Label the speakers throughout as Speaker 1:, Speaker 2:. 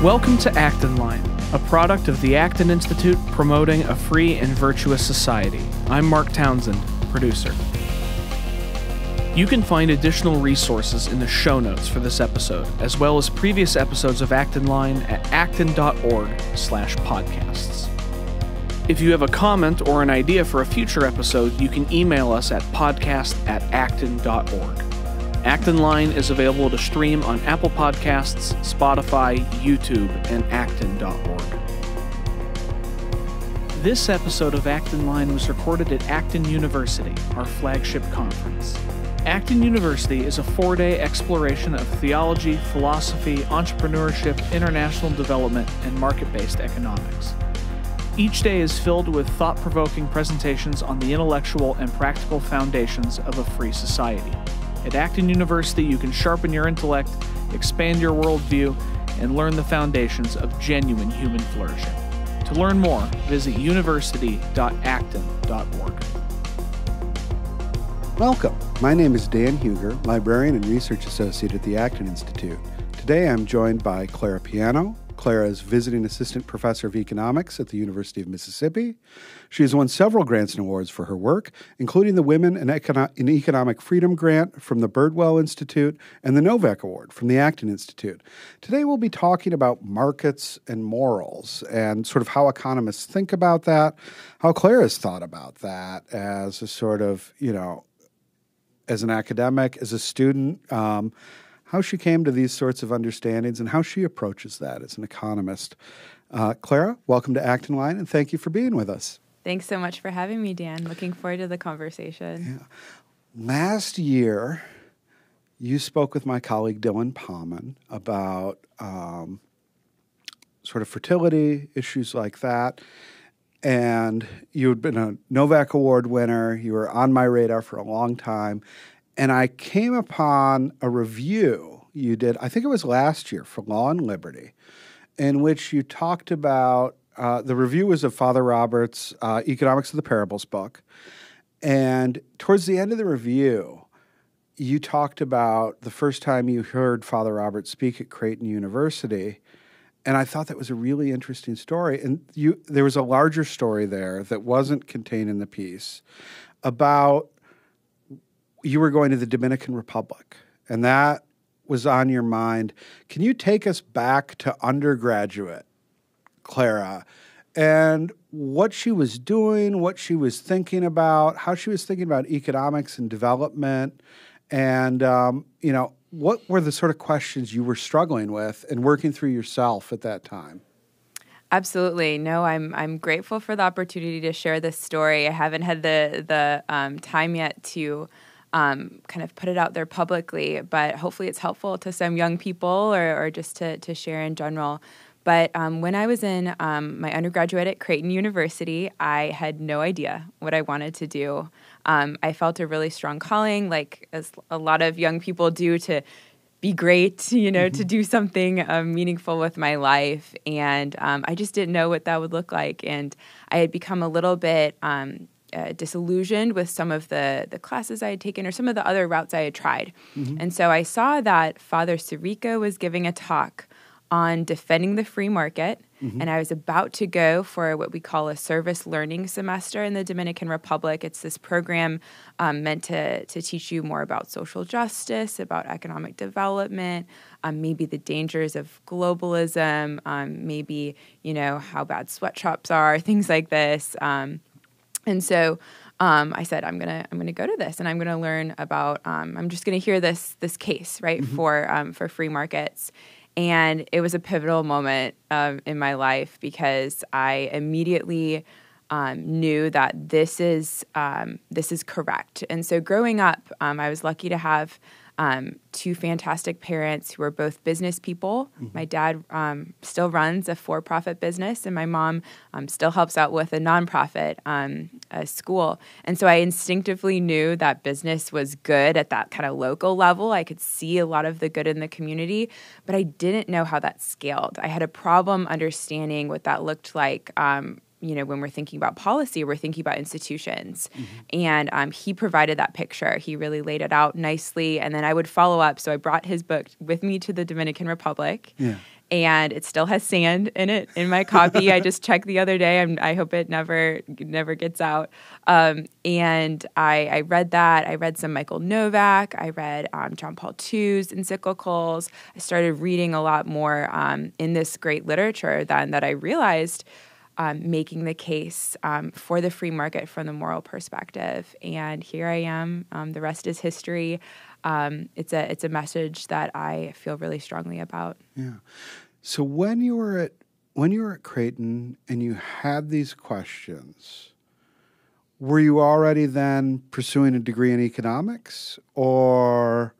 Speaker 1: Welcome to Acton Line, a product of the Acton Institute promoting a free and virtuous society. I'm Mark Townsend, producer. You can find additional resources in the show notes for this episode, as well as previous episodes of Acton Line at acton.org/podcasts. If you have a comment or an idea for a future episode, you can email us at podcast@acton.org. Acton Line is available to stream on Apple Podcasts, Spotify, YouTube, and acton.org. This episode of Acton Line was recorded at Acton University, our flagship conference. Acton University is a 4-day exploration of theology, philosophy, entrepreneurship, international development, and market-based economics. Each day is filled with thought-provoking presentations on the intellectual and practical foundations of a free society. At Acton University, you can sharpen your intellect, expand your worldview, and learn the foundations of genuine human flourishing. To learn more, visit university.acton.org.
Speaker 2: Welcome. My name is Dan Huger, librarian and research associate at the Acton Institute. Today I'm joined by Clara Piano. Clara is visiting assistant professor of economics at the University of Mississippi. She has won several grants and awards for her work, including the Women in Economic Freedom Grant from the Birdwell Institute and the Novak Award from the Acton Institute. Today we'll be talking about markets and morals and sort of how economists think about that, how Clara's thought about that as a sort of, as an academic, as a student, how she came to these sorts of understandings and how she approaches that as an economist. Clara, welcome to Acton Line, and thank you for being with us.
Speaker 3: Thanks so much for having me, Dan. Looking forward to the conversation.
Speaker 2: Yeah. Last year, you spoke with my colleague Dylan Palman about sort of fertility, issues like that. And you had been a Novak Award winner. You were on my radar for a long time. And I came upon a review you did, I think it was last year, for Law and Liberty, in which you talked about, the review was of Father Roberts' Economics of the Parables book. And towards the end of the review, you talked about the first time you heard Father Roberts speak at Creighton University. And I thought that was a really interesting story. And there was a larger story there that wasn't contained in the piece about you were going to the Dominican Republic, and that was on your mind. Can you take us back to undergraduate Clara and what she was doing, what she was thinking about, how she was thinking about economics and development, and, what were the sort of questions you were struggling with and working through yourself at that time?
Speaker 3: Absolutely. No, I'm grateful for the opportunity to share this story. I haven't had the time yet to kind of put it out there publicly, but hopefully it's helpful to some young people or just to share in general. But when I was in my undergraduate at Creighton University, I had no idea what I wanted to do. I felt a really strong calling, like as a lot of young people do, to be great, to do something meaningful with my life. And I just didn't know what that would look like. And I had become a little bit disillusioned with some of the classes I had taken or some of the other routes I had tried. Mm-hmm. And so I saw that Father Sirica was giving a talk on defending the free market, mm-hmm. and I was about to go for what we call a service learning semester in the Dominican Republic. It's this program meant to teach you more about social justice, about economic development, maybe the dangers of globalism, maybe, how bad sweatshops are, things like this. And so I said, I'm gonna go to this, and I'm gonna learn about. I'm just gonna hear this case, right, mm-hmm. for free markets. And it was a pivotal moment in my life because I immediately knew that this is correct. And so growing up, I was lucky to have two fantastic parents who were both business people. Mm-hmm. My dad still runs a for-profit business, and my mom still helps out with a nonprofit school. And so I instinctively knew that business was good at that kind of local level. I could see a lot of the good in the community, but I didn't know how that scaled. I had a problem understanding what that looked like when we're thinking about policy, we're thinking about institutions. Mm-hmm. And he provided that picture. He really laid it out nicely. And then I would follow up. So I brought his book with me to the Dominican Republic. Yeah. and it still has sand in it in my copy. I just checked the other day, and I hope it never gets out. And I read that. I read some Michael Novak. I read John Paul II's encyclicals. I started reading a lot more in this great literature then that I realized making the case for the free market from the moral perspective. And here I am. The rest is history. It's a message that I feel really strongly about.
Speaker 2: Yeah. So when you were at Creighton and you had these questions, were you already then pursuing a degree in economics, or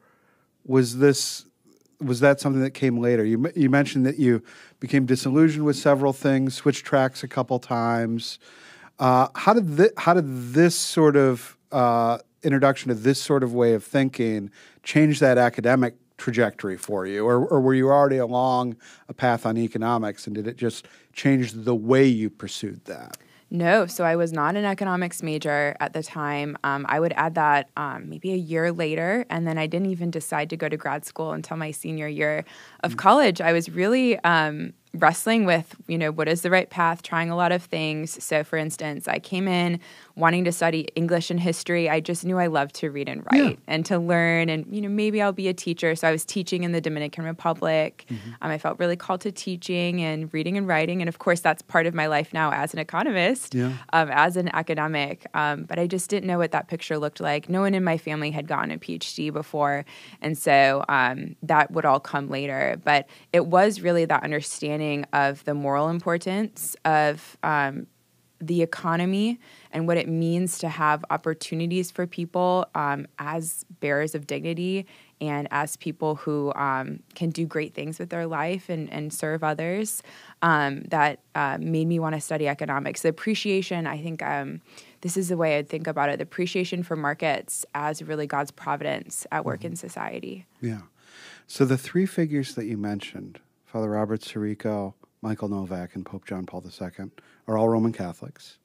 Speaker 2: was that something that came later? You mentioned that you became disillusioned with several things, switched tracks a couple times. How did this sort of introduction to this sort of way of thinking change that academic trajectory for you, or were you already along a path on economics, and did it just change the way you pursued that?
Speaker 3: No, so I was not an economics major at the time. I would add that maybe a year later, and then I didn't even decide to go to grad school until my senior year of college. I was really wrestling with, what is the right path, trying a lot of things. So, for instance, I came in wanting to study English and history. I just knew I loved to read and write and to learn, and, maybe I'll be a teacher. So I was teaching in the Dominican Republic. I felt really called to teaching and reading and writing. And, of course, that's part of my life now as an economist, as an academic. But I just didn't know what that picture looked like. No one in my family had gotten a PhD before. And so that would all come later. But it was really that understanding of the moral importance of the economy and what it means to have opportunities for people as bearers of dignity and as people who can do great things with their life and serve others that made me want to study economics. The appreciation, I think this is the way I'd think about it, the appreciation for markets as really God's providence at work in society. Yeah.
Speaker 2: So the three figures that you mentioned, Father Robert Sirico, Michael Novak, and Pope John Paul II, are all Roman Catholics.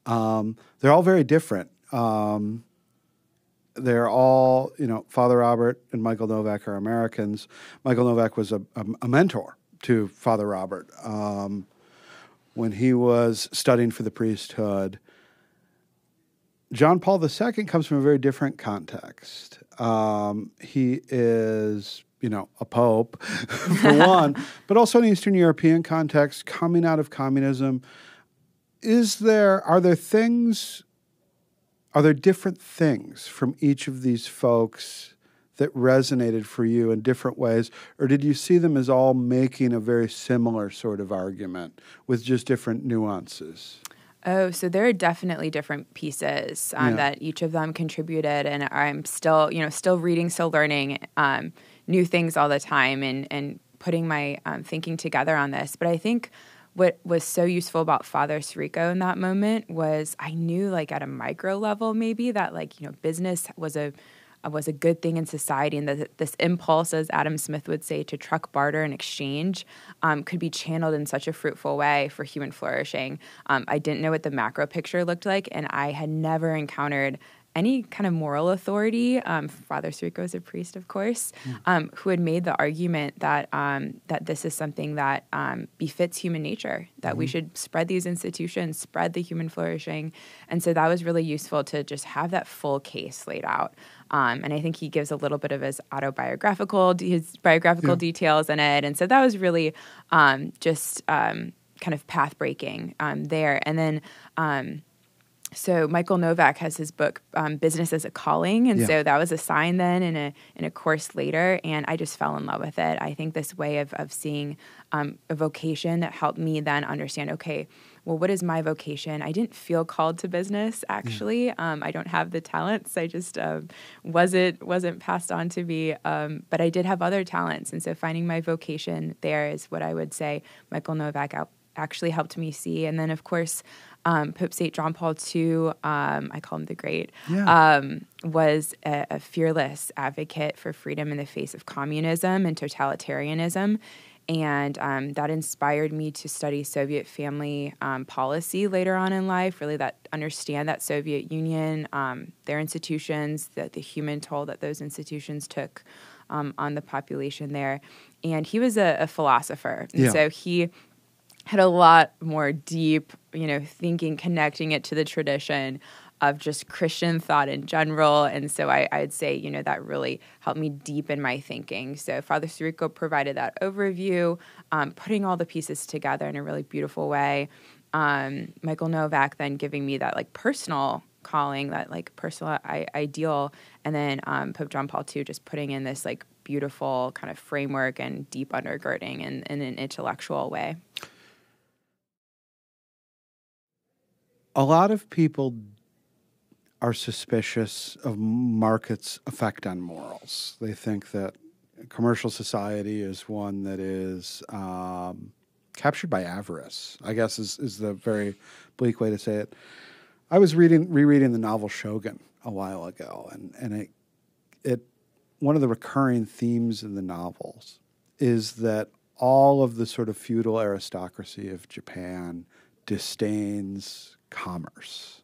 Speaker 2: They're all very different. They're all, Father Robert and Michael Novak are Americans. Michael Novak was a mentor to Father Robert when he was studying for the priesthood. John Paul II comes from a very different context. He is a pope, for one, but also in the Eastern European context, coming out of communism. Are there different things from each of these folks that resonated for you in different ways, or did you see them as all making a very similar sort of argument with just different nuances?
Speaker 3: Oh, so there are definitely different pieces that each of them contributed, and I'm still reading, still learning new things all the time and putting my thinking together on this. But I think what was so useful about Father Sirico in that moment was I knew at a micro level maybe that business was a good thing in society, and that this impulse, as Adam Smith would say, to truck, barter, and exchange could be channeled in such a fruitful way for human flourishing. I didn't know what the macro picture looked like, and I had never encountered any kind of moral authority, Father Sirico is a priest, of course, who had made the argument that that this is something that befits human nature, that we should spread these institutions, spread the human flourishing. And so that was really useful to just have that full case laid out. And I think he gives a little bit of his biographical details in it. And so that was really just kind of path-breaking there. And then so Michael Novak has his book, Business as a Calling, and so that was a sign then in a course later, and I just fell in love with it. I think this way of seeing a vocation that helped me then understand, okay, well, what is my vocation? I didn't feel called to business, actually. I don't have the talents. I just wasn't passed on to me, but I did have other talents, and so finding my vocation there is what I would say Michael Novak actually helped me see. And then, of course, Pope St. John Paul II, I call him the Great, was a fearless advocate for freedom in the face of communism and totalitarianism. And that inspired me to study Soviet family policy later on in life, really understand that Soviet Union, their institutions, the human toll that those institutions took on the population there. And he was a philosopher. And so he had a lot more deep, thinking, connecting it to the tradition of just Christian thought in general. And so I'd say, that really helped me deepen my thinking. So Father Sirico provided that overview, putting all the pieces together in a really beautiful way. Michael Novak then giving me that personal calling, that personal ideal. And then Pope John Paul II just putting in this beautiful kind of framework and deep undergirding in an intellectual way.
Speaker 2: A lot of people are suspicious of markets' effect on morals. They think that commercial society is one that is captured by avarice, I guess is the very bleak way to say it. I was rereading the novel Shogun a while ago, and it one of the recurring themes in the novels is that all of the sort of feudal aristocracy of Japan disdains commerce.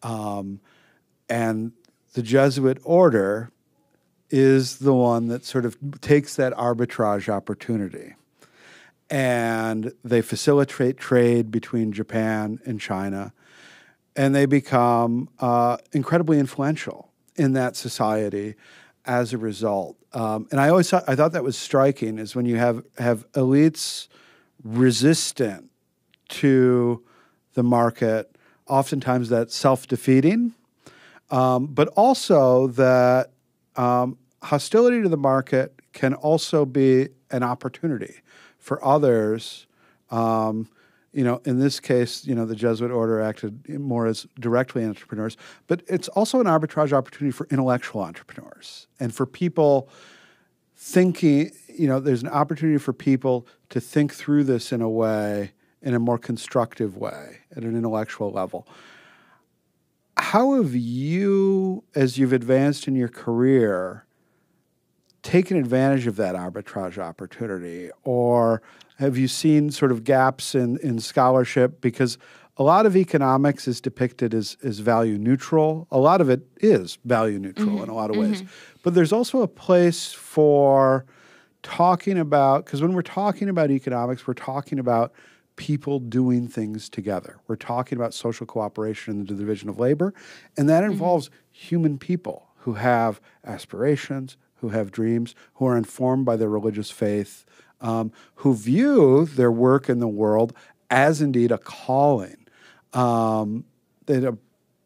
Speaker 2: And the Jesuit order is the one that sort of takes that arbitrage opportunity. And they facilitate trade between Japan and China. And they become incredibly influential in that society as a result. And I thought that was striking, is when you have elites resistant to the market, oftentimes that's self-defeating, but also that hostility to the market can also be an opportunity for others. In this case, the Jesuit order acted more as directly entrepreneurs, but it's also an arbitrage opportunity for intellectual entrepreneurs and for people thinking, there's an opportunity for people to think through this in a more constructive way at an intellectual level. How have you, as you've advanced in your career, taken advantage of that arbitrage opportunity? Or have you seen sort of gaps in scholarship? Because a lot of economics is depicted as value neutral. A lot of it is value neutral in a lot of ways. But there's also a place for talking about, because when we're talking about economics, we're talking about people doing things together. We're talking about social cooperation and the division of labor, and that involves human people who have aspirations, who have dreams, who are informed by their religious faith, who view their work in the world as indeed a calling,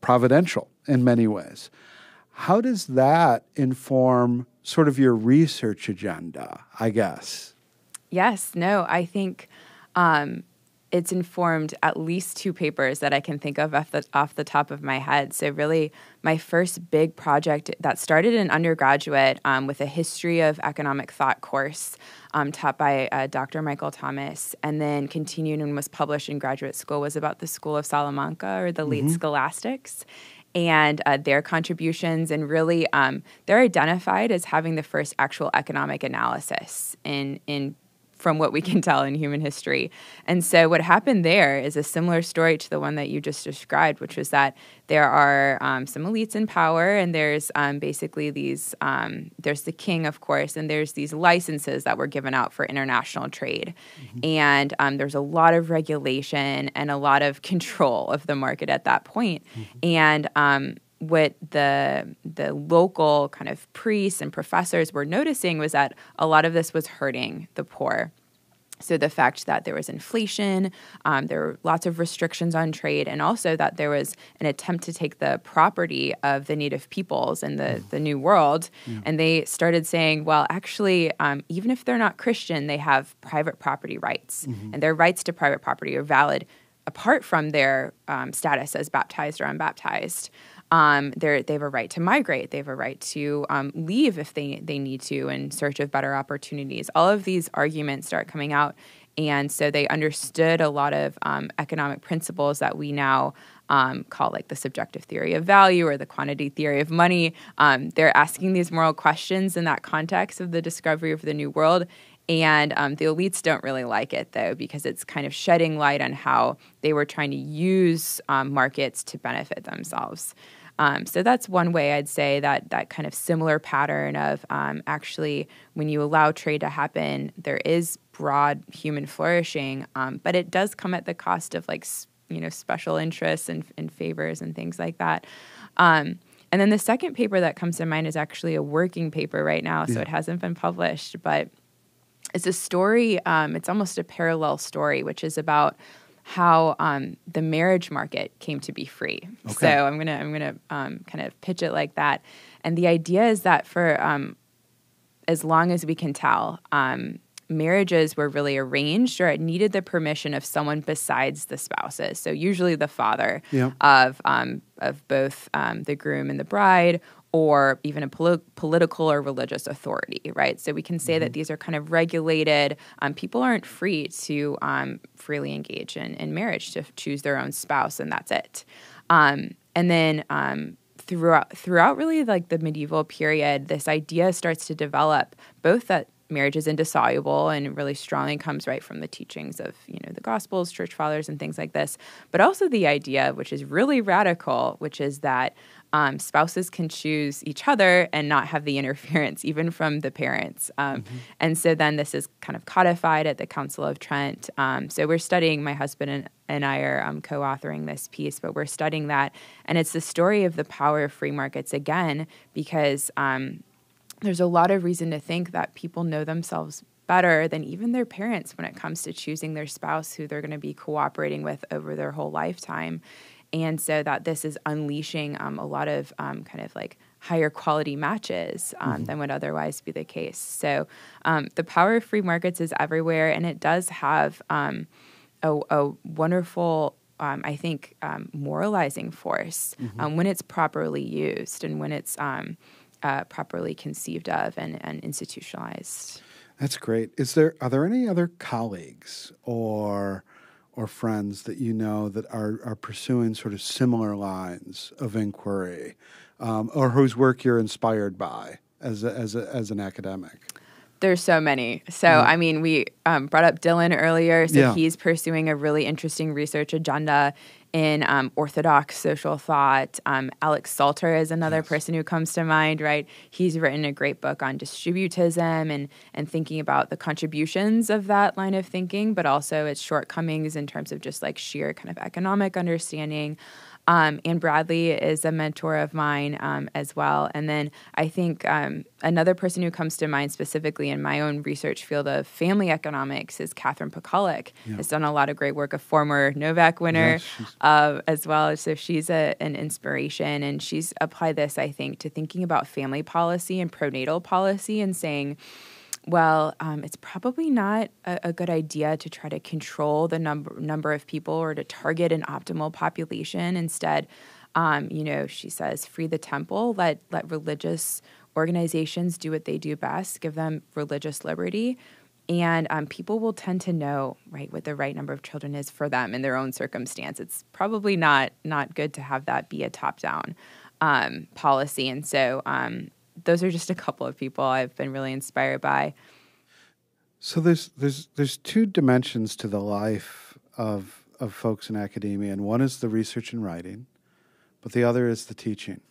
Speaker 2: providential in many ways. How does that inform sort of your research agenda, I guess?
Speaker 3: Yes, no, I think it's informed at least two papers that I can think of off the top of my head. So really, my first big project that started in undergraduate with a history of economic thought course taught by Dr. Michael Thomas, and then continued and was published in graduate school, was about the School of Salamanca, or the late scholastics, and their contributions. And really, they're identified as having the first actual economic analysis in from what we can tell in human history. And so what happened there is a similar story to the one that you just described, which was that there are some elites in power, and there's basically these, there's the king, of course, and there's these licenses that were given out for international trade. And there's a lot of regulation and a lot of control of the market at that point. And what the local kind of priests and professors were noticing was that a lot of this was hurting the poor. So the fact that there was inflation, there were lots of restrictions on trade, and also that there was an attempt to take the property of the native peoples in the New World. And they started saying, well, actually, even if they're not Christian, they have private property rights. And their rights to private property are valid apart from their status as baptized or unbaptized. They have a right to migrate. They have a right to leave if they need to in search of better opportunities. All of these arguments start coming out, and so they understood a lot of economic principles that we now call like the subjective theory of value or the quantity theory of money. They're asking these moral questions in that context of the discovery of the New World. And the elites don't really like it, though, because it's kind of shedding light on how they were trying to use markets to benefit themselves. So that's one way I'd say that kind of similar pattern of actually when you allow trade to happen, there is broad human flourishing, but it does come at the cost of special interests and favors and things like that. And then the second paper that comes to mind is actually a working paper right now, so it hasn't been published, but it's a story. It's almost a parallel story, which is about how the marriage market came to be free. Okay. So I'm gonna kind of pitch it like that. And the idea is that for as long as we can tell, marriages were really arranged or it needed the permission of someone besides the spouses. So usually the father of both the groom and the bride, or even a political or religious authority, right? So we can say that these are kind of regulated. People aren't free to freely engage in marriage, to choose their own spouse, and that's it. And then throughout really like the medieval period, this idea starts to develop, both that marriage is indissoluble and really strongly comes right from the teachings of, the Gospels, church fathers, and things like this, but also the idea, which is really radical, which is that spouses can choose each other and not have the interference even from the parents. And so then this is kind of codified at the Council of Trent. So we're studying, my husband and I are co-authoring this piece, but we're studying that. And it's the story of the power of free markets again, because there's a lot of reason to think that people know themselves better than even their parents when it comes to choosing their spouse who they're going to be cooperating with over their whole lifetime. And so that this is unleashing a lot of kind of like higher quality matches than would otherwise be the case. So the power of free markets is everywhere, and it does have a wonderful, I think, moralizing force when it's properly used and when it's properly conceived of and institutionalized.
Speaker 2: That's great. Are there any other colleagues or friends that you know that are pursuing sort of similar lines of inquiry, or whose work you're inspired by as an academic?
Speaker 3: There's so many. So, I mean, we brought up Dylan earlier. So he's pursuing a really interesting research agenda in Orthodox social thought. Alex Salter is another person who comes to mind, right? He's written a great book on distributism and thinking about the contributions of that line of thinking, but also its shortcomings in terms of just like sheer kind of economic understanding. Anne Bradley is a mentor of mine as well. And then I think another person who comes to mind specifically in my own research field of family economics is Catherine Pocolick. Has done a lot of great work, a former Novak winner as well. So she's an inspiration, and she's applied this, I think, to thinking about family policy and pronatal policy and saying, well, it's probably not a good idea to try to control the number of people or to target an optimal population. Instead, she says, free the temple, let religious organizations do what they do best, give them religious liberty, and people will tend to know, right, what the right number of children is for them in their own circumstance. It's probably not good to have that be a top-down policy. And so those are just a couple of people I've been really inspired by.
Speaker 2: So there's two dimensions to the life of folks in academia, and one is the research and writing, but the other is the teaching.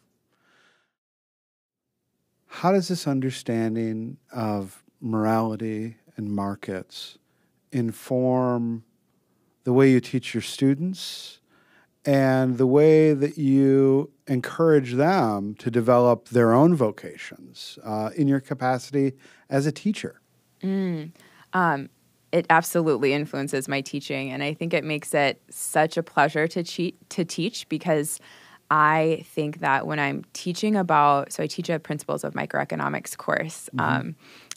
Speaker 2: How does this understanding of morality and markets inform the way you teach your students and the way that you encourage them to develop their own vocations in your capacity as a teacher?
Speaker 3: It absolutely influences my teaching, and I think it makes it such a pleasure to teach, because I think that when I'm teaching so I teach a Principles of Microeconomics course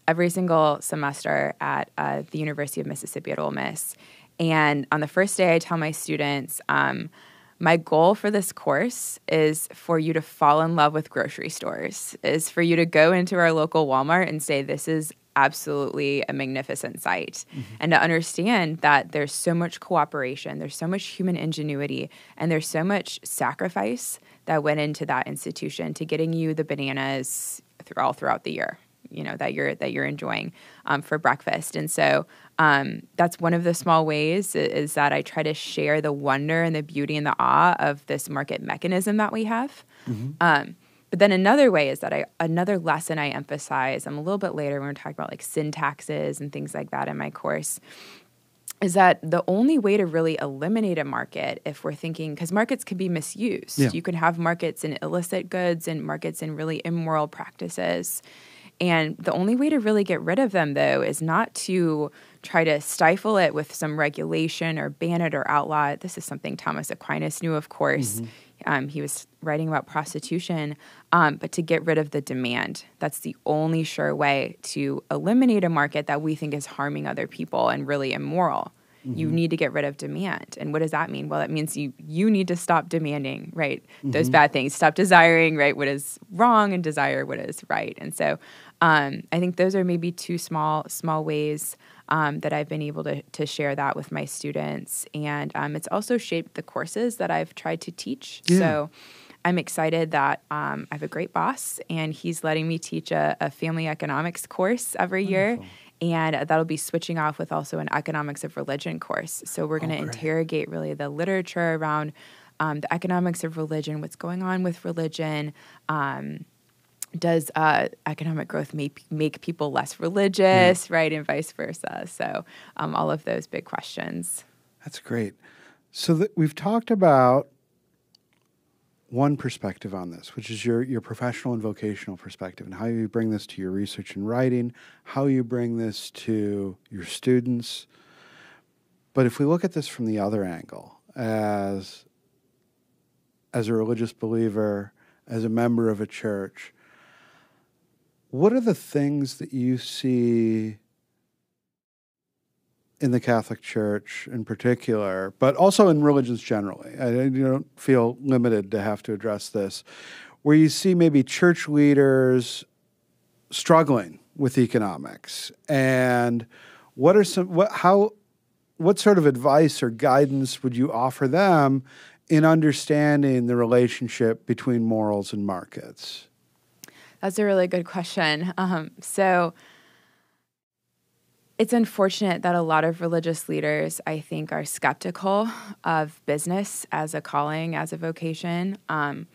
Speaker 3: every single semester at the University of Mississippi at Ole Miss. And on the first day, I tell my students, my goal for this course is for you to fall in love with grocery stores, is for you to go into our local Walmart and say, this is absolutely a magnificent site. And to understand that there's so much cooperation, there's so much human ingenuity, and there's so much sacrifice that went into that institution to getting you the bananas throughout the year. that you're enjoying for breakfast. And so that's one of the small ways is that I try to share the wonder and the beauty and the awe of this market mechanism that we have. Mm-hmm. But then another way is that another lesson I emphasize, I'm a little bit later when we're talking about like syntaxes and things like that in my course, is that the only way to really eliminate a market, if we're thinking, because markets can be misused. Yeah. You can have markets in illicit goods and markets in really immoral practices. And the only way to really get rid of them, though, is not to try to stifle it with some regulation or ban it or outlaw it. This is something Thomas Aquinas knew, of course. Mm-hmm. He was writing about prostitution, but to get rid of the demand. That's the only sure way to eliminate a market that we think is harming other people and really immoral. Mm-hmm. You need to get rid of demand. And what does that mean? Well, that means you need to stop demanding, right, mm-hmm. those bad things. Stop desiring, right, what is wrong and desire what is right. And so I think those are maybe two small ways that I've been able to share that with my students. And it's also shaped the courses that I've tried to teach. Yeah. So I'm excited that I have a great boss, and he's letting me teach a family economics course every Wonderful. Year. And that'll be switching off with also an economics of religion course. So we're going to interrogate really the literature around the economics of religion, what's going on with religion. Does economic growth make people less religious, right, and vice versa? So all of those big questions.
Speaker 2: That's great. So we've talked about one perspective on this, which is your professional and vocational perspective, and how you bring this to your research and writing, how you bring this to your students. But if we look at this from the other angle, as a religious believer, as a member of a church, what are the things that you see in the Catholic Church in particular, but also in religions generally? You don't feel limited to have to address this, where you see maybe church leaders struggling with economics, and what sort of advice or guidance would you offer them in understanding the relationship between morals and markets?
Speaker 3: That's a really good question. So it's unfortunate that a lot of religious leaders, I think, are skeptical of business as a calling, as a vocation. I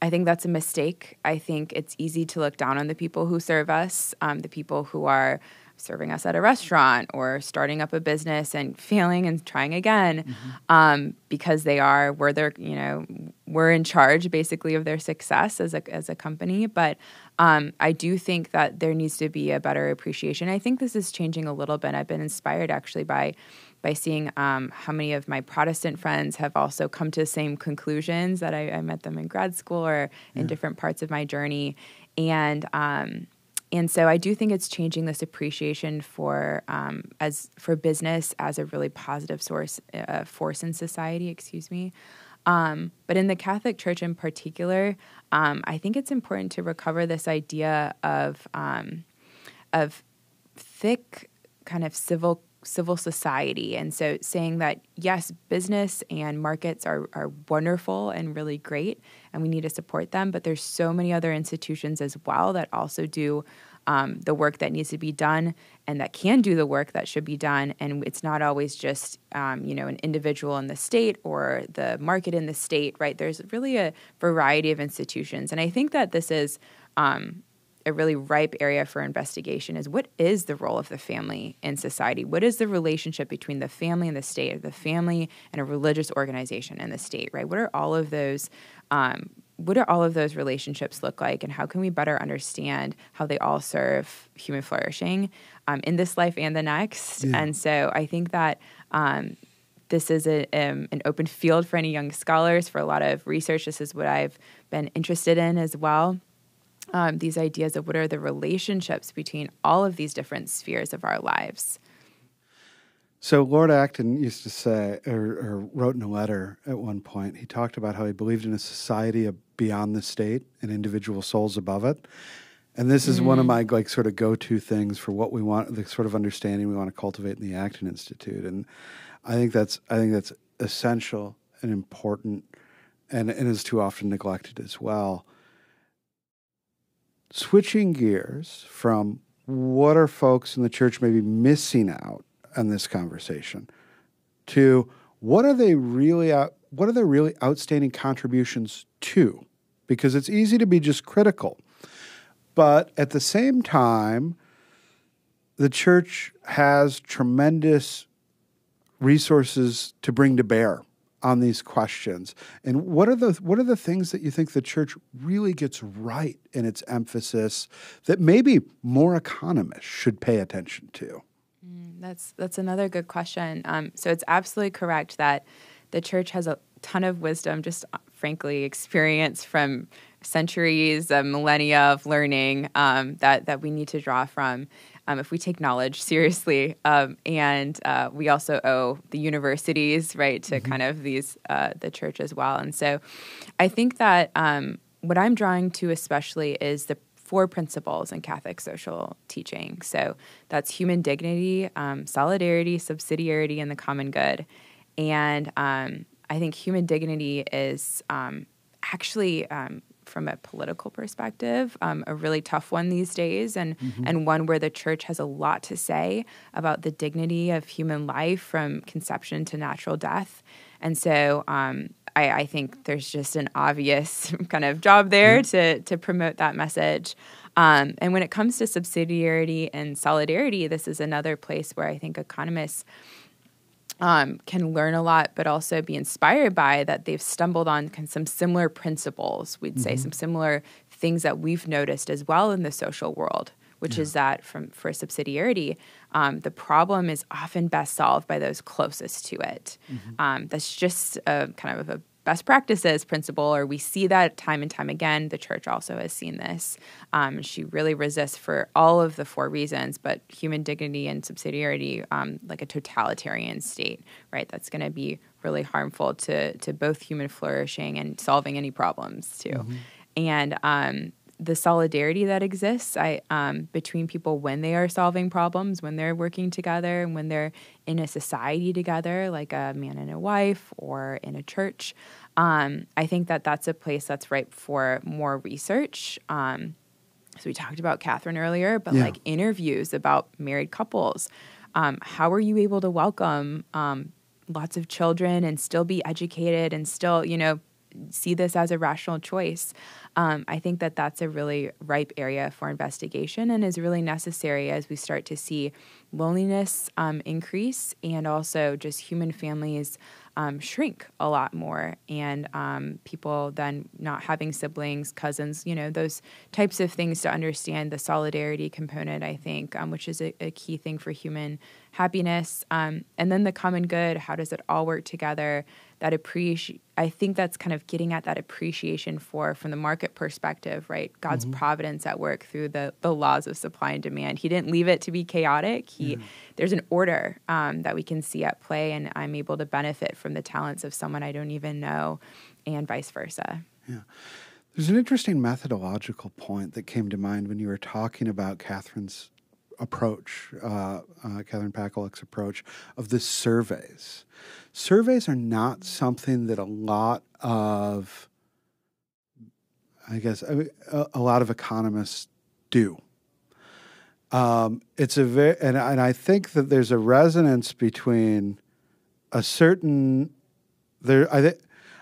Speaker 3: think that's a mistake. I think it's easy to look down on the people who serve us, the people who are serving us at a restaurant or starting up a business and failing and trying again, mm-hmm. Because we're in charge basically of their success as a company. But I do think that there needs to be a better appreciation. I think this is changing a little bit. I've been inspired actually by seeing how many of my Protestant friends have also come to the same conclusions that I met them in grad school or in different parts of my journey. And so I do think it's changing this appreciation for business as a really positive force in society. But in the Catholic Church in particular, I think it's important to recover this idea of thick kind of civil society. And so saying that, yes, business and markets are wonderful and really great, and we need to support them, but there's so many other institutions as well that also do the work that needs to be done and that can do the work that should be done. And it's not always just, an individual in the state or the market in the state, right? There's really a variety of institutions. And I think that this is a really ripe area for investigation is what is the role of the family in society? What is the relationship between the family and the state, or the family and a religious organization and the state, right? What are all of those relationships look like, and how can we better understand how they all serve human flourishing in this life and the next? Yeah. And so I think that this is an open field for any young scholars, for a lot of research. This is what I've been interested in as well. These ideas of what are the relationships between all of these different spheres of our lives.
Speaker 2: So Lord Acton used to say, or wrote in a letter at one point, he talked about how he believed in a society beyond the state and individual souls above it. And this is one of my sort of go-to things for what we want, the sort of understanding we want to cultivate in the Acton Institute. And I think that's essential and important, and is too often neglected as well. Switching gears from what are folks in the church maybe missing out on this conversation, to what are their really outstanding contributions to? Because it's easy to be just critical. But at the same time, the church has tremendous resources to bring to bear on these questions. And what are the things that you think the church really gets right in its emphasis that maybe more economists should pay attention to?
Speaker 3: That's another good question. So it's absolutely correct that the church has a ton of wisdom, just frankly experience from centuries, millennia of learning that we need to draw from if we take knowledge seriously. And we also owe the universities, right, to kind of the church as well. And so I think that what I'm drawing to especially is the 4 principles in Catholic social teaching. So that's human dignity, solidarity, subsidiarity, and the common good. And I think human dignity is actually, from a political perspective, a really tough one these days, and one where the church has a lot to say about the dignity of human life from conception to natural death. And so I think there's just an obvious kind of job there to promote that message. And when it comes to subsidiarity and solidarity, this is another place where I think economists can learn a lot, but also be inspired by that they've stumbled on some similar principles, we'd say, some similar things that we've noticed as well in the social world, which is that for subsidiarity, the problem is often best solved by those closest to it. That's just a kind of a best practices principle, or we see that time and time again. The church also has seen this. She really resists for all of the 4 reasons, but human dignity and subsidiarity, like a totalitarian state, right? That's going to be really harmful to both human flourishing and solving any problems too. And the solidarity that exists between people when they are solving problems, when they're working together, and when they're in a society together, like a man and a wife or in a church, I think that's a place that's ripe for more research. So we talked about Catherine earlier, but like interviews about married couples. How are you able to welcome lots of children and still be educated and still, see this as a rational choice? I think that's a really ripe area for investigation and is really necessary as we start to see loneliness increase and also just human families shrink a lot more, and people then not having siblings, cousins, those types of things, to understand the solidarity component, I think, which is a key thing for human happiness. And then the common good, how does it all work together? I think that's kind of getting at that appreciation from the market perspective, right? God's providence at work through the laws of supply and demand. He didn't leave it to be chaotic. There's an order that we can see at play, and I'm able to benefit from the talents of someone I don't even know, and vice versa.
Speaker 2: Yeah. There's an interesting methodological point that came to mind when you were talking about Catherine's approach, Catherine Pakaluk's approach of the surveys. Surveys are not something that a lot of economists do. It's and I think that there's a resonance between a certain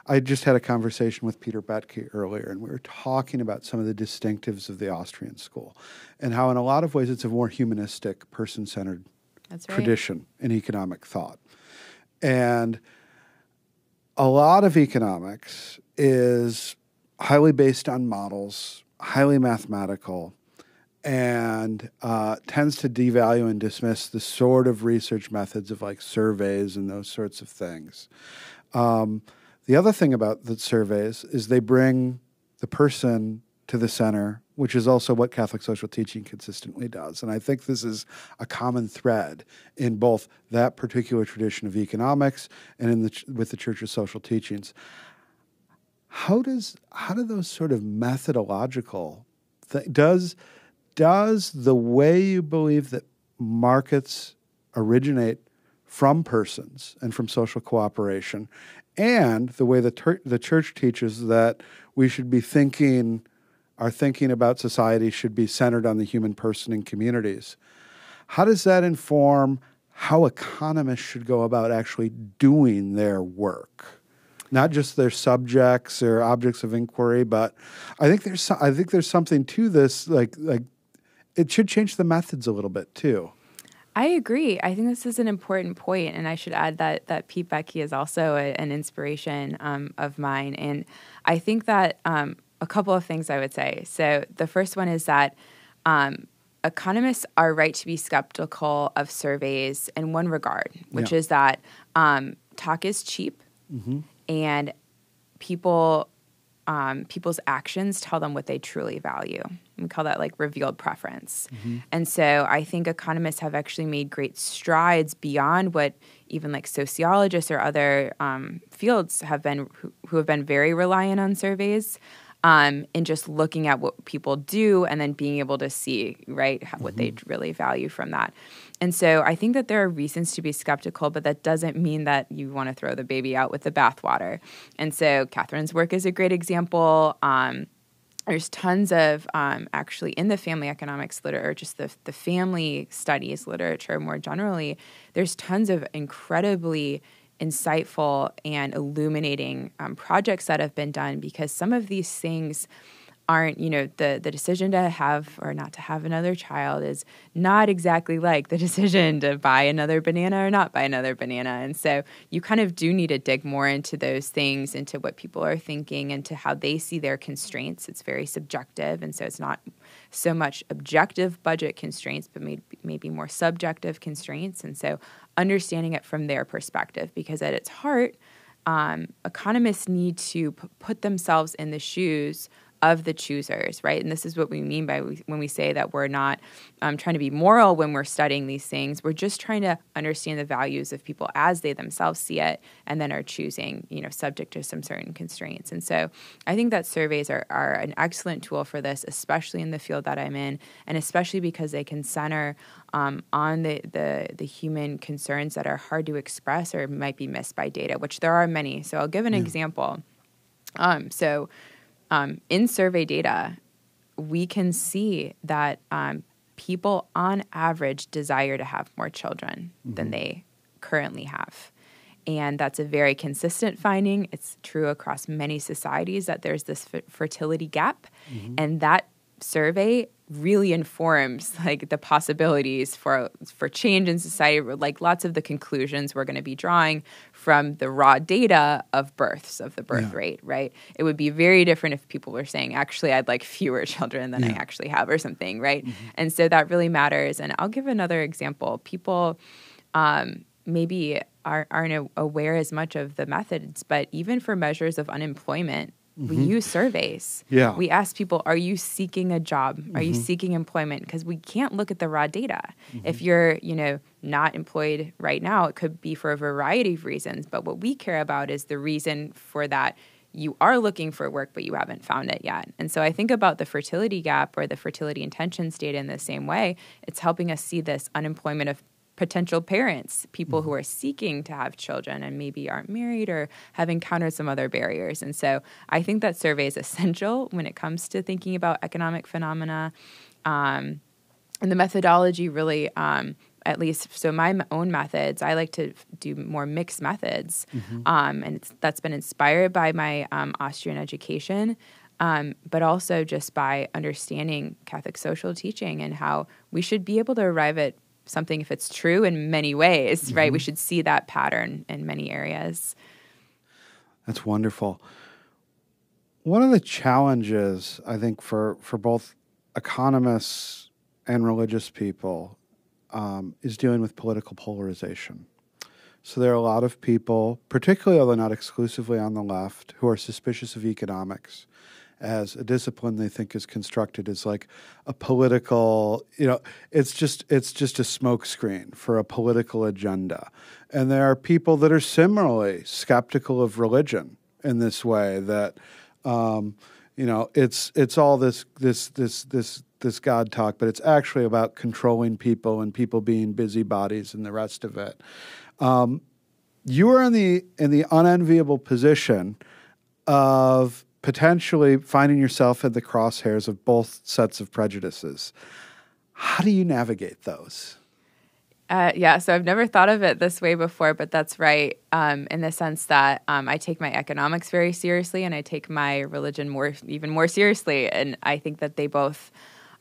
Speaker 2: I just had a conversation with Peter Betke earlier, and we were talking about some of the distinctives of the Austrian school and how in a lot of ways it's a more humanistic, person-centered tradition in economic thought. And a lot of economics is highly based on models, highly mathematical, and tends to devalue and dismiss the sort of research methods of like surveys and those sorts of things. The other thing about the surveys is they bring the person to the center, which is also what Catholic social teaching consistently does. And I think this is a common thread in both that particular tradition of economics and with the Church's social teachings. How do those sort of methodological does the way you believe that markets originate from persons and from social cooperation, and the way the Church teaches that we should be thinking our thinking about society should be centered on the human person and communities. How does that inform how economists should go about actually doing their work? Not just their subjects or objects of inquiry, but I think there's something to this. Like it should change the methods a little bit too.
Speaker 3: I agree. I think this is an important point, and I should add that Pete Becky is also an inspiration of mine. And I think that a couple of things I would say. So the first one is that economists are right to be skeptical of surveys in one regard, which is that talk is cheap, and people's actions tell them what they truly value. We call that like revealed preference. And so I think economists have actually made great strides beyond what even like sociologists or other fields have been, who have been very reliant on surveys, in just looking at what people do and then being able to see, right, what they really value from that. And so I think that there are reasons to be skeptical, but that doesn't mean that you want to throw the baby out with the bathwater. And so Catherine's work is a great example. There's tons of, actually in the family economics literature, just the family studies literature more generally, there's tons of incredibly insightful and illuminating projects that have been done, because some of these things aren't, the decision to have or not to have another child is not exactly like the decision to buy another banana or not buy another banana. And so you kind of do need to dig more into those things, into what people are thinking, into how they see their constraints. It's very subjective, and so it's not so much objective budget constraints, but maybe more subjective constraints. And so understanding it from their perspective, because at its heart, economists need to put themselves in the shoes of the choosers, right? And this is what we mean by when we say that we're not trying to be moral when we're studying these things. We're just trying to understand the values of people as they themselves see it, and then are choosing, subject to some certain constraints. And so I think that surveys are an excellent tool for this, especially in the field that I'm in, and especially because they can center on the human concerns that are hard to express or might be missed by data, which there are many. So I'll give an example. In survey data, we can see that people on average desire to have more children than they currently have. And that's a very consistent finding. It's true across many societies that there's this fertility gap. And that survey really informs like the possibilities for change in society, like lots of the conclusions we're going to be drawing from the raw data of births, of the birth rate, right? It would be very different if people were saying, actually, I'd like fewer children than I actually have or something, right? And so that really matters. And I'll give another example. People maybe aren't aware as much of the methods, but even for measures of unemployment, we use surveys. We ask people, are you seeking a job? Are you seeking employment? Because we can't look at the raw data. If you're, not employed right now, it could be for a variety of reasons. But what we care about is the reason for that you are looking for work, but you haven't found it yet. And so I think about the fertility gap or the fertility intentions data in the same way. It's helping us see this unemployment of potential parents, people who are seeking to have children and maybe aren't married or have encountered some other barriers. And so I think that survey is essential when it comes to thinking about economic phenomena. And the methodology really, at least, so my own methods, I like to do more mixed methods. And that's been inspired by my Austrian education. But also just by understanding Catholic social teaching and how we should be able to arrive at something if it's true in many ways, right? We should see that pattern in many areas.
Speaker 2: That's wonderful. One of the challenges, I think, for both economists and religious people is dealing with political polarization. So there are a lot of people, particularly although not exclusively on the left, who are suspicious of economics as a discipline they think is constructed as like a political, it's just a smokescreen for a political agenda. And there are people that are similarly skeptical of religion in this way that, it's all this God talk, but it's actually about controlling people and people being busybodies and the rest of it. You are in the unenviable position of potentially finding yourself in the crosshairs of both sets of prejudices. How do you navigate those?
Speaker 3: So I've never thought of it this way before, but that's right, in the sense that I take my economics very seriously and I take my religion even more seriously. And I think that they both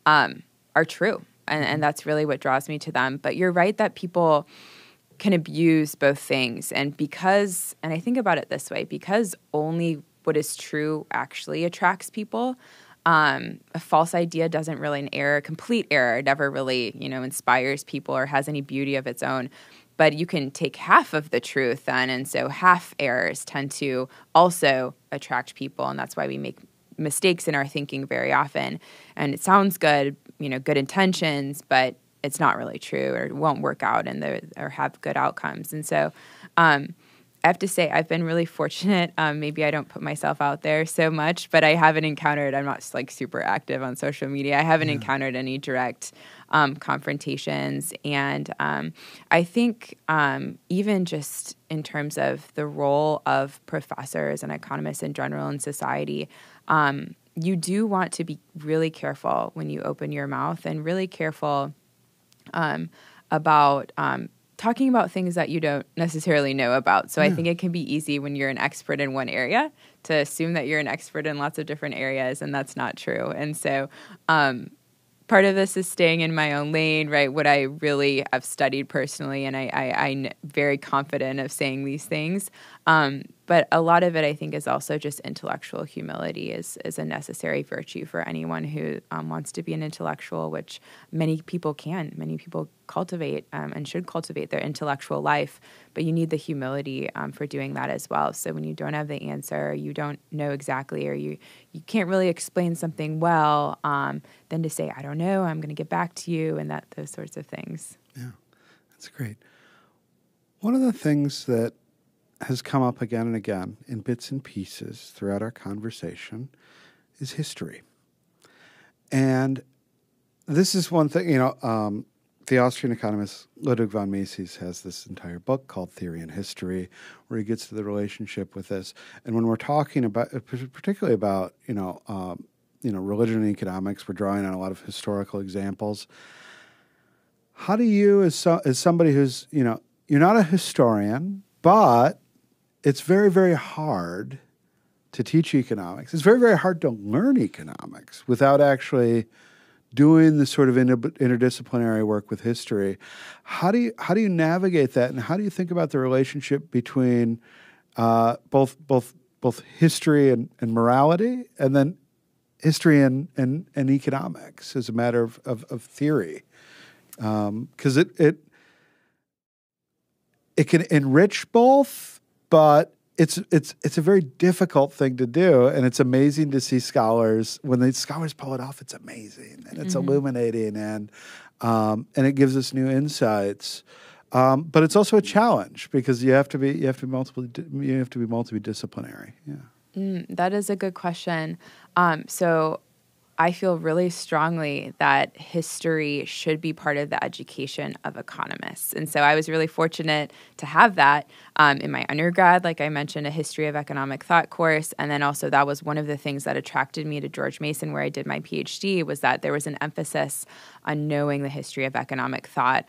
Speaker 3: are true. And that's really what draws me to them. But you're right that people can abuse both things. And I think about it this way, because only what is true actually attracts people, a false idea doesn't really, complete error never really, inspires people or has any beauty of its own. But you can take half of the truth then, and so half errors tend to also attract people, and that's why we make mistakes in our thinking very often. And it sounds good, good intentions, but it's not really true, or it won't work out or have good outcomes. And so I have to say I've been really fortunate. Maybe I don't put myself out there so much, but I haven't encountered, I'm not like super active on social media. I haven't encountered any direct confrontations. And I think even just in terms of the role of professors and economists in general in society, you do want to be really careful when you open your mouth, and really careful about talking about things that you don't necessarily know about. So I think it can be easy when you're an expert in one area to assume that you're an expert in lots of different areas, and that's not true. And so part of this is staying in my own lane, right? What I really have studied personally, and I'm very confident of saying these things. But a lot of it, I think, is also just intellectual humility is a necessary virtue for anyone who wants to be an intellectual, which many people can. Many people cultivate and should cultivate their intellectual life, but you need the humility for doing that as well. So when you don't have the answer, you don't know exactly, or you can't really explain something well, then to say, I don't know, I'm going to get back to you, and those sorts of things.
Speaker 2: Yeah, that's great. One of the things that has come up again and again in bits and pieces throughout our conversation is history. And this is one thing, the Austrian economist Ludwig von Mises has this entire book called Theory and History, where he gets to the relationship with this. And when we're talking about, particularly about, religion and economics, we're drawing on a lot of historical examples. How do you, as somebody who's, you're not a historian, but it's very, very hard to teach economics. It's very, very hard to learn economics without actually doing the sort of interdisciplinary work with history. How do you navigate that, and how do you think about the relationship between both history and morality, and then history and economics as a matter of theory? Because it can enrich both, but it's a very difficult thing to do, and it's amazing to see scholars, when the scholars pull it off, it's amazing, and it's illuminating, and it gives us new insights. But it's also a challenge, because you have to be multidisciplinary. Yeah.
Speaker 3: That is a good question. So I feel really strongly that history should be part of the education of economists. And so I was really fortunate to have that in my undergrad, like I mentioned, a history of economic thought course. And then also that was one of the things that attracted me to George Mason, where I did my PhD, was that there was an emphasis on knowing the history of economic thought,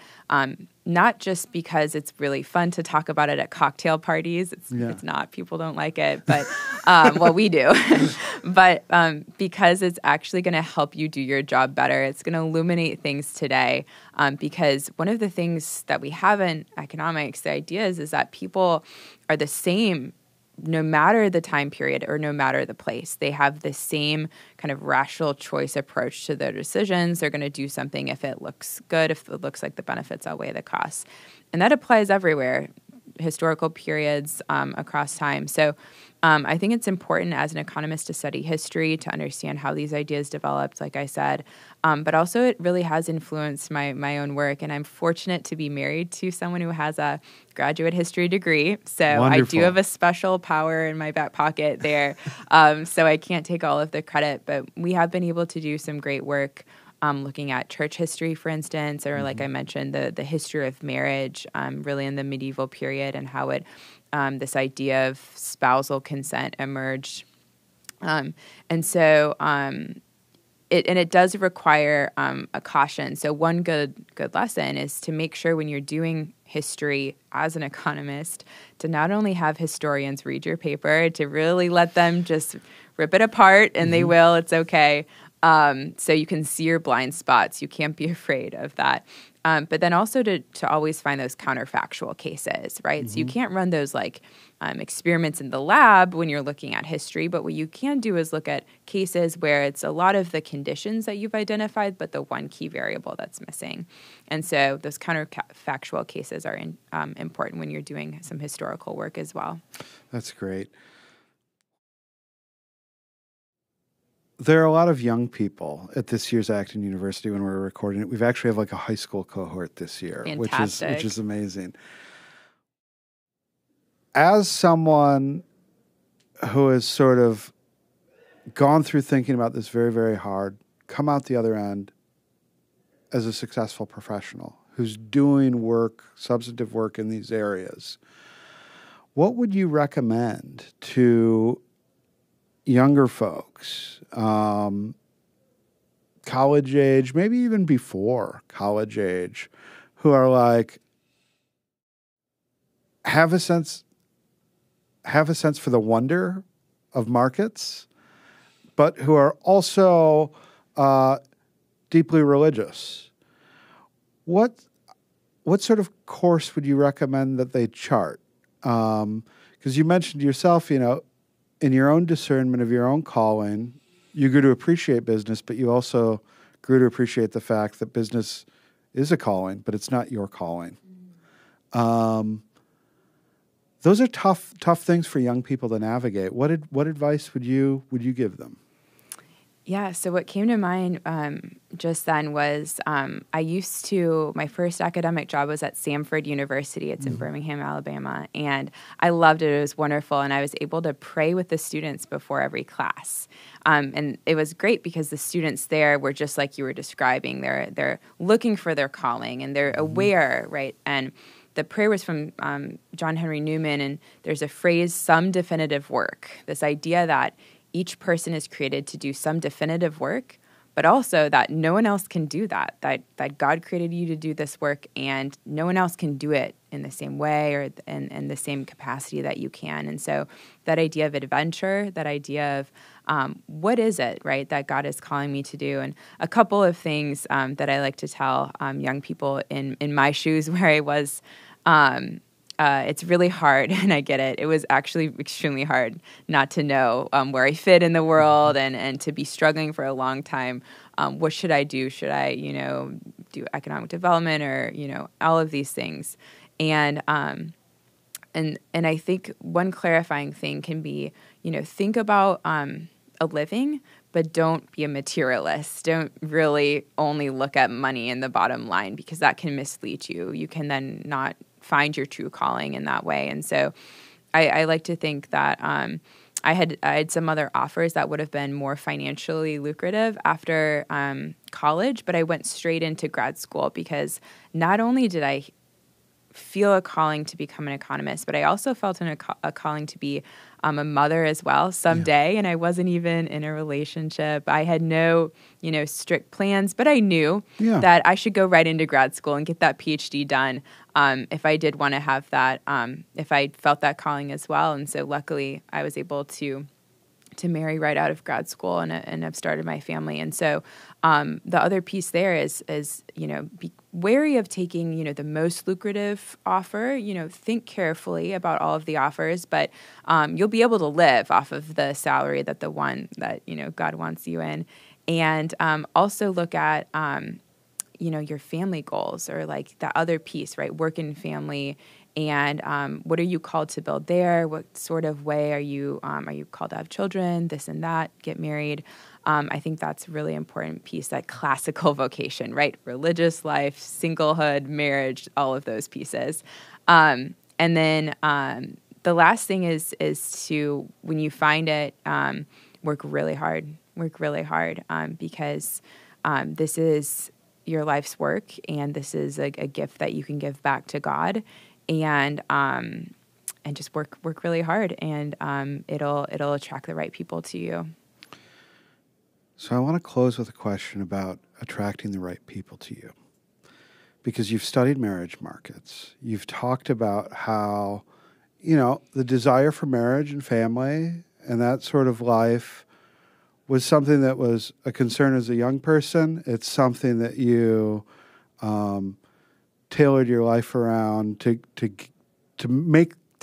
Speaker 3: not just because it's really fun to talk about it at cocktail parties. It's not. People don't like it, but we do. But because it's actually going to help you do your job better. It's going to illuminate things today, because one of the things that we have in economics, the idea is that people are the same no matter the time period or no matter the place. They have the same kind of rational choice approach to their decisions. They're going to do something if it looks good, if it looks like the benefits outweigh the costs. And that applies everywhere, historical periods across time. So I think it's important as an economist to study history, to understand how these ideas developed, like I said. But also it really has influenced my own work. And I'm fortunate to be married to someone who has a graduate history degree. So Wonderful. I do have a special power in my back pocket there. So I can't take all of the credit. But we have been able to do some great work looking at church history, for instance, or like I mentioned, the history of marriage really in the medieval period, and how it this idea of spousal consent emerged And so it does require a caution. So one good lesson is to make sure when you're doing history as an economist to not only have historians read your paper, to really let them just rip it apart, and they will. It's okay. So you can see your blind spots. You can't be afraid of that. But then also to always find those counterfactual cases, right? So you can't run those experiments in the lab when you're looking at history, but what you can do is look at cases where it's a lot of the conditions that you've identified, but the one key variable that's missing. And so those counterfactual cases are important when you're doing some historical work as well.
Speaker 2: That's great. There are a lot of young people at this year's Acton University when we're recording it. We've actually have a high school cohort this year, which is amazing. As someone who has sort of gone through thinking about this very, very hard, come out the other end as a successful professional who's doing work, substantive work in these areas, what would you recommend to younger folks, college age, maybe even before college age, who are have a sense for the wonder of markets, but who are also deeply religious? What sort of course would you recommend that they chart? Because you mentioned yourself, in your own discernment of your own calling, you grew to appreciate business, but you also grew to appreciate the fact that business is a calling, but it's not your calling. Those are tough things for young people to navigate. What advice would you give them?
Speaker 3: Yeah, so what came to mind just then was my first academic job was at Samford University. It's in Birmingham, Alabama, and I loved it. It was wonderful, and I was able to pray with the students before every class. And it was great because the students there were just like you were describing. They're looking for their calling, and they're aware, right? And the prayer was from John Henry Newman, and there's a phrase, some definitive work, this idea that each person is created to do some definitive work, but also that no one else can do that God created you to do this work, and no one else can do it in the same way or in the same capacity that you can. And so that idea of adventure, that idea of what is it, right, that God is calling me to do? And a couple of things that I like to tell young people in my shoes where I was, it's really hard, and I get it. It was actually extremely hard not to know where I fit in the world and to be struggling for a long time. What should I do? Should I, do economic development or, all of these things? And I think one clarifying thing can be, think about a living, but don't be a materialist. Don't really only look at money in the bottom line, because that can mislead you. You can then not find your true calling in that way. And so I like to think that I had some other offers that would have been more financially lucrative after college, but I went straight into grad school because not only did I feel a calling to become an economist, but I also felt a calling to be a mother as well someday. Yeah. And I wasn't even in a relationship. I had no, strict plans, but I knew that I should go right into grad school and get that PhD done if I did want to have that, if I felt that calling as well. And so luckily I was able to marry right out of grad school and have started my family. And so the other piece there is be wary of taking, the most lucrative offer. Think carefully about all of the offers, but you'll be able to live off of the salary that the one that, God wants you in. And also look at, your family goals, or like the other piece, right? Work and family. And what are you called to build there? What sort of way are you called to have children, this and that, get married? I think that's a really important piece, that classical vocation, right? Religious life, singlehood, marriage, all of those pieces. And then the last thing is to, when you find it, work really hard, because this is your life's work, and this is a gift that you can give back to God. And just work really hard, and it'll attract the right people to you.
Speaker 2: So I want to close with a question about attracting the right people to you, because you've studied marriage markets. You've talked about how, the desire for marriage and family and that sort of life was something that was a concern as a young person. It's something that you tailored your life around to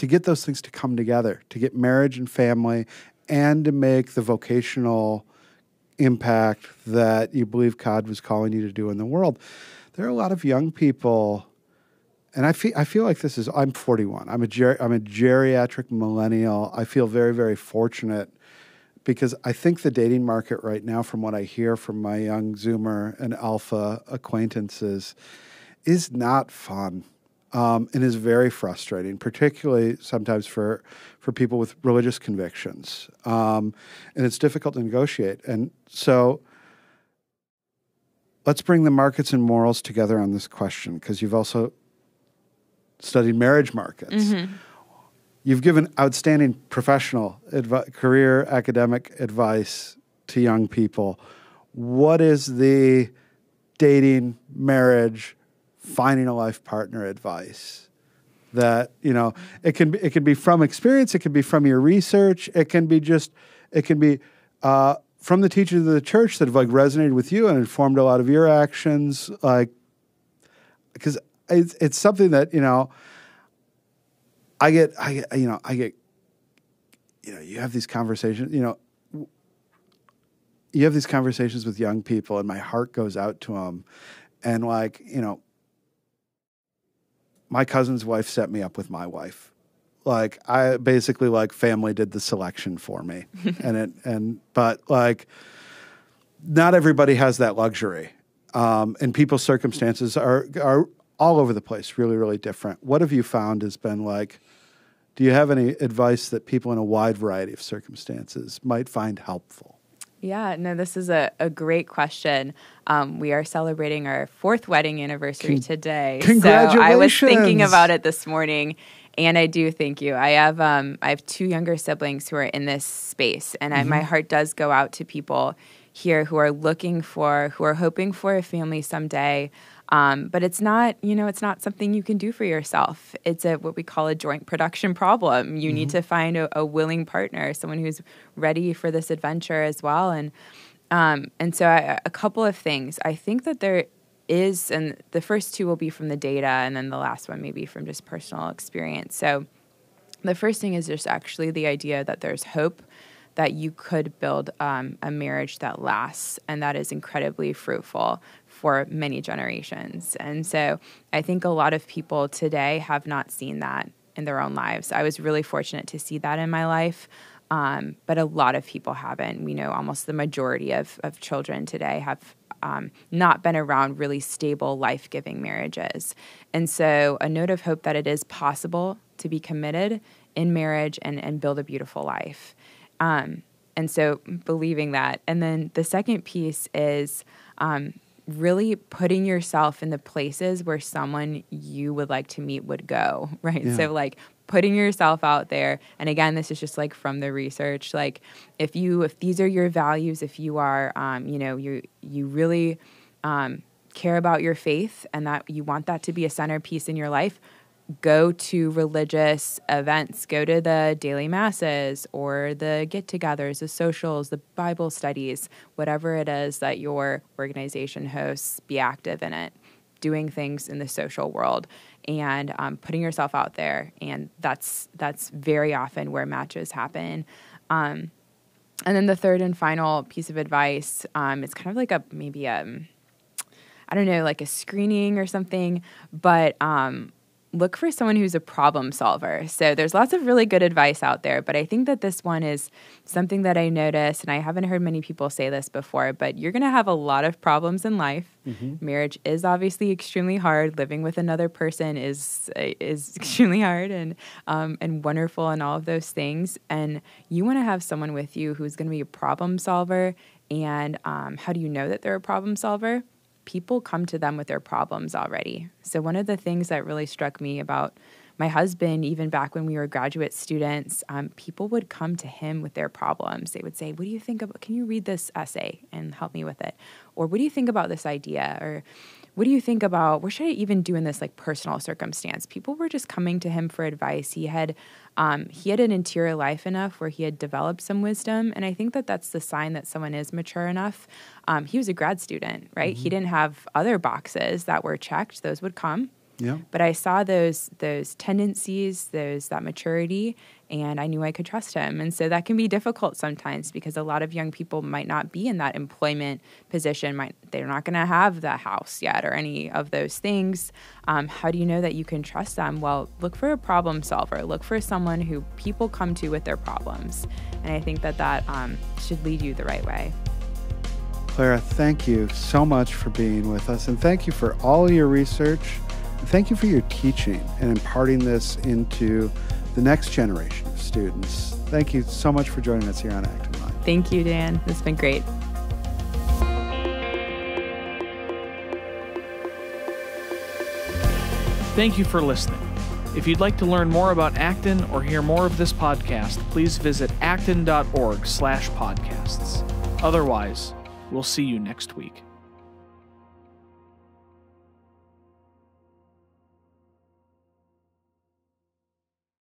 Speaker 2: get those things to come together, to get marriage and family, and to make the vocational impact that you believe God was calling you to do in the world. There are a lot of young people, and I feel like I'm 41. I'm a geriatric millennial. I feel very, very fortunate because I think the dating market right now, from what I hear from my young Zoomer and Alpha acquaintances, is not fun. And is very frustrating, particularly sometimes for people with religious convictions. And it's difficult to negotiate. And so let's bring the markets and morals together on this question, because you've also studied marriage markets. Mm-hmm. You've given outstanding professional, career, academic advice to young people. What is the dating, marriage, finding a life partner advice that, it can be from experience, it can be from your research, it can be from the teachings of the church that have resonated with you and informed a lot of your actions, because it's something that, I get, you have these conversations, you have these conversations with young people, and my heart goes out to them. And my cousin's wife set me up with my wife. I basically family did the selection for me. But not everybody has that luxury. And people's circumstances are all over the place, really, really different. What have you found has been do you have any advice that people in a wide variety of circumstances might find helpful?
Speaker 3: Yeah, no, this is a great question. We are celebrating our 4th wedding anniversary today.
Speaker 2: Congratulations.
Speaker 3: So I was thinking about it this morning, and I do thank you. I have 2 younger siblings who are in this space, and my heart does go out to people here who are hoping for a family someday. But it's not, it's not something you can do for yourself. It's what we call a joint production problem. You need to find a willing partner, someone who's ready for this adventure as well. And so a couple of things. I think that there is, and the first 2 will be from the data, and then the last one maybe from just personal experience. So the first thing is just actually the idea that there's hope that you could build a marriage that lasts and that is incredibly fruitful for many generations. And so I think a lot of people today have not seen that in their own lives. I was really fortunate to see that in my life, but a lot of people haven't. We know almost the majority of children today have not been around really stable, life-giving marriages. And so a note of hope that it is possible to be committed in marriage and build a beautiful life. And so believing that. And then the second piece is really putting yourself in the places where someone you would like to meet would go, right? Yeah. So putting yourself out there. And again, this is just from the research, if these are your values, if you are, you really care about your faith and that you want that to be a centerpiece in your life, go to religious events, go to the daily masses or the get-togethers, the socials, the Bible studies, whatever it is that your organization hosts, be active in it, doing things in the social world and putting yourself out there. And that's very often where matches happen. And then the third and final piece of advice, it's kind of maybe a screening or something, but look for someone who's a problem solver. So there's lots of really good advice out there, but I think that this one is something that I noticed, and I haven't heard many people say this before, but you're going to have a lot of problems in life. Mm-hmm. Marriage is obviously extremely hard. Living with another person is extremely hard and wonderful and all of those things. And you want to have someone with you who's going to be a problem solver. And how do you know that they're a problem solver? People come to them with their problems already. So one of the things that really struck me about my husband, even back when we were graduate students, people would come to him with their problems. They would say, what do you think about, can you read this essay and help me with it? Or what do you think about this idea? Or what do you think about, what should I even do in this like personal circumstance? People were just coming to him for advice. He had an interior life enough where he had developed some wisdom. And I think that that's the sign that someone is mature enough. He was a grad student, right? He didn't have other boxes that were checked. Those would come.
Speaker 2: Yeah.
Speaker 3: But I saw those tendencies, that maturity, and I knew I could trust him. And so that can be difficult sometimes because a lot of young people might not be in that employment position. They're not going to have the house yet or any of those things. How do you know that you can trust them? Well, look for a problem solver. Look for someone who people come to with their problems. And I think that should lead you the right way.
Speaker 2: Clara, thank you so much for being with us, and thank you for all your research. Thank you for your teaching and imparting this into the next generation of students. Thank you so much for joining us here on Acton Line.
Speaker 3: Thank you, Dan. It's been great.
Speaker 1: Thank you for listening. If you'd like to learn more about Acton or hear more of this podcast, please visit acton.org/podcasts. Otherwise, we'll see you next week.